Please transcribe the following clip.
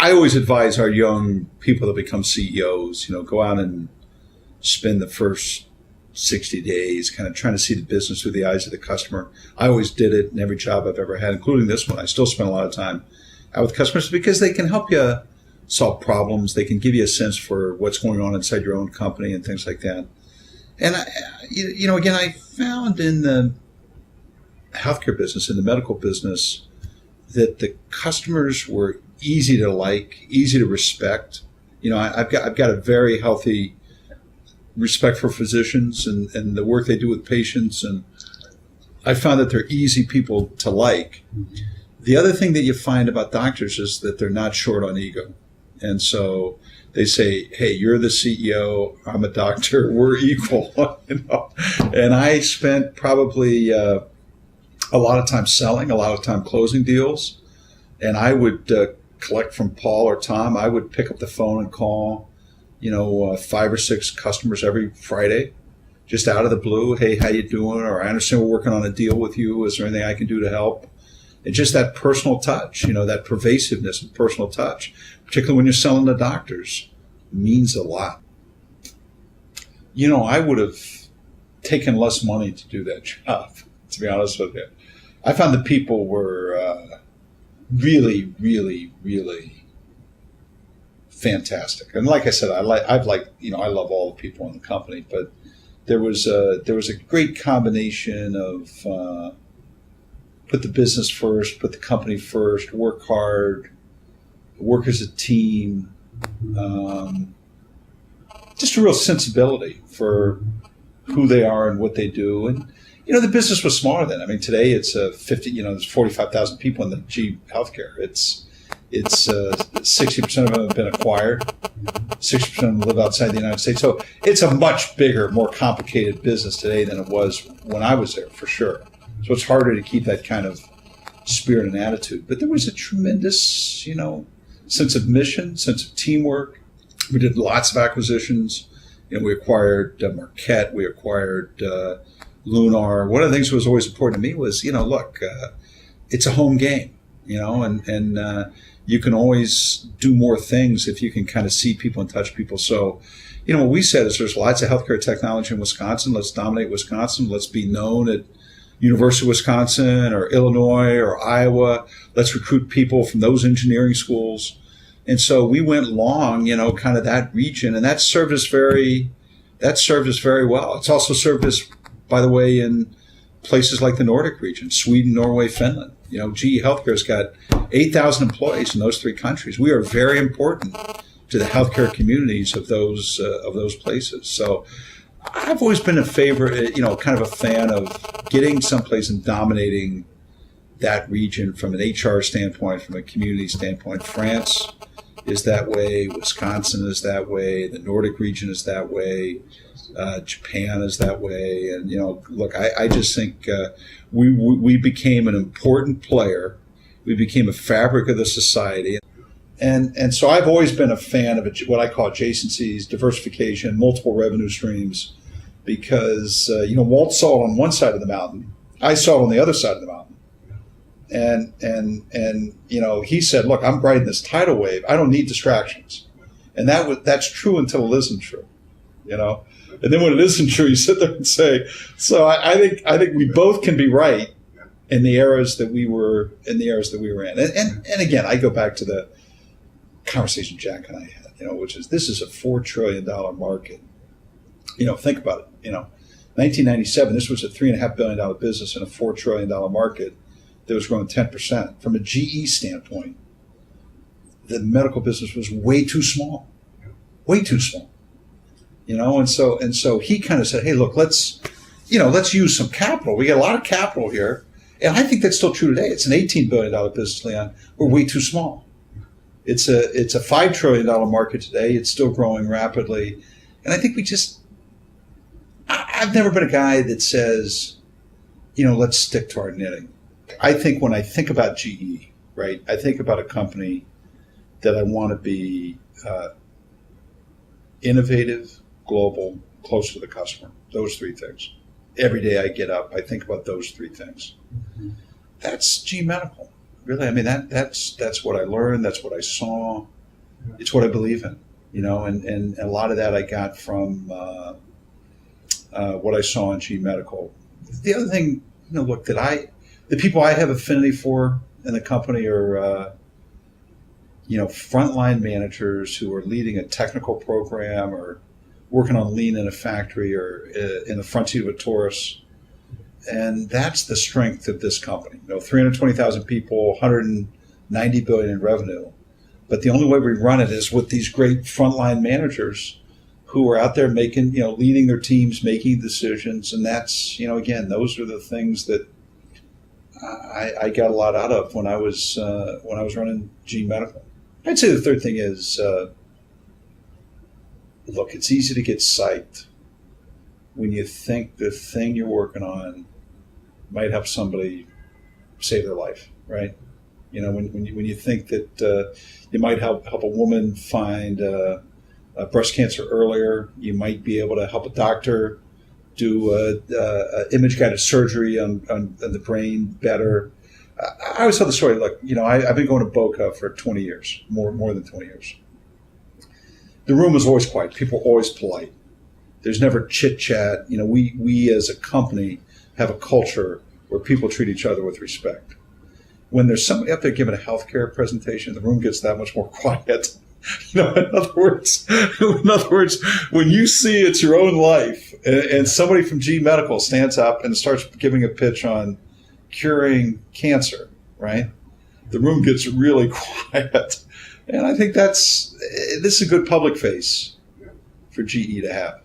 I always advise our young people that become CEOs, go out and spend the first 60 days kind of trying to see the business through the eyes of the customer. I always did it in every job I've ever had, including this one. I still spend a lot of time out with customers because they can help you solve problems. They can give you a sense for what's going on inside your own company and things like that. And, again, I found in the healthcare business, in the medical business, that the customers were easy to like, easy to respect. I've got a very healthy respect for physicians and the work they do with patients, and I found that they're easy people to like. The other thing that you find about doctors is that they're not short on ego. And so they say, hey, you're the CEO, I'm a doctor, we're equal. And I spent probably a lot of time selling, a lot of time closing deals. And I would collect from Paul or Tom. I would pick up the phone and call, 5 or 6 customers every Friday, just out of the blue. Hey, how you doing? Or I understand we're working on a deal with you. Is there anything I can do to help? And just that personal touch, that pervasiveness and personal touch, particularly when you're selling to doctors, means a lot. I would have taken less money to do that job, to be honest with you. I found that people were really, really, really fantastic. And like I said, I love all the people in the company, but there was a great combination of put the business first, put the company first, work hard, work as a team, just a real sensibility for who they are and what they do. And, the business was smaller then. I mean, today it's there's 45,000 people in the G healthcare. It's 60% of them have been acquired. 60% of them live outside the United States. So it's a much bigger, more complicated business today than it was when I was there, for sure. So it's harder to keep that kind of spirit and attitude. But there was a tremendous, sense of mission, sense of teamwork. We did lots of acquisitions. We acquired Marquette. We acquired Lunar. One of the things that was always important to me was, it's a home game, and you can always do more things if you can kind of see people and touch people. So, what we said is there's lots of healthcare technology in Wisconsin. Let's dominate Wisconsin. Let's be known at University of Wisconsin or Illinois or Iowa. Let's recruit people from those engineering schools. And so we went long, kind of that region, and that served us very well. It's also served us, by the way, in places like the Nordic region, Sweden, Norway, Finland. GE Healthcare's got 8,000 employees in those 3 countries. We are very important to the healthcare communities of those places. So I've always been a kind of a fan of getting someplace and dominating that region from an HR standpoint, from a community standpoint. France is that way. Wisconsin is that way. The Nordic region is that way. Japan is that way. And, look, I just think we became an important player. We became a fabric of the society. And so I've always been a fan of what I call adjacencies, diversification, multiple revenue streams, because, Walt saw it on one side of the mountain. I saw it on the other side of the mountain. And he said, look, I'm riding this tidal wave. I don't need distractions. And that's true until it isn't true, And then when it isn't true, you sit there and say, so I think we both can be right in the eras that we were in. And again, I go back to the conversation Jack and I had, which is this is a $4 trillion market. Think about it. 1997, this was a $3.5 billion business in a $4 trillion market that was growing 10%. From a GE standpoint, the medical business was way too small. And so he kind of said, hey, look, let's use some capital. We got a lot of capital here. And I think that's still true today. It's an $18 billion business, Leon. We're way too small. It's a $5 trillion market today. It's still growing rapidly. And I think I've never been a guy that says, let's stick to our knitting. I think when I think about GE, right, I think about a company that I want to be innovative, global, close to the customer. Those 3 things. Every day I get up, I think about those 3 things. Mm-hmm. That's GE Medical. really, I mean, that's what I learned. That's what I saw. It's what I believe in, and a lot of that I got from what I saw in GE Medical. The other thing, look, the people I have affinity for in the company are, frontline managers who are leading a technical program or working on lean in a factory or in the front seat of a Taurus. And that's the strength of this company. 320,000 people, 190 billion in revenue. But the only way we run it is with these great frontline managers who are out there making, leading their teams, making decisions. And that's, again, those are the things that I got a lot out of when I was running GE Medical. I'd say the third thing is, look, it's easy to get psyched when you think the thing you're working on might help somebody save their life, right? When you think that you might help a woman find breast cancer earlier, you might be able to help a doctor do image-guided surgery on the brain better. I always tell the story, look, I've been going to Boca for 20 years, more than 20 years. The room is always quiet. People are always polite. There's never chit-chat. We as a company have a culture where people treat each other with respect. When there's somebody up there giving a healthcare presentation, the room gets that much more quiet. In other words, when you see it's your own life and somebody from GE Medical stands up and starts giving a pitch on curing cancer, right? The room gets really quiet. And I think this is a good public face for GE to have.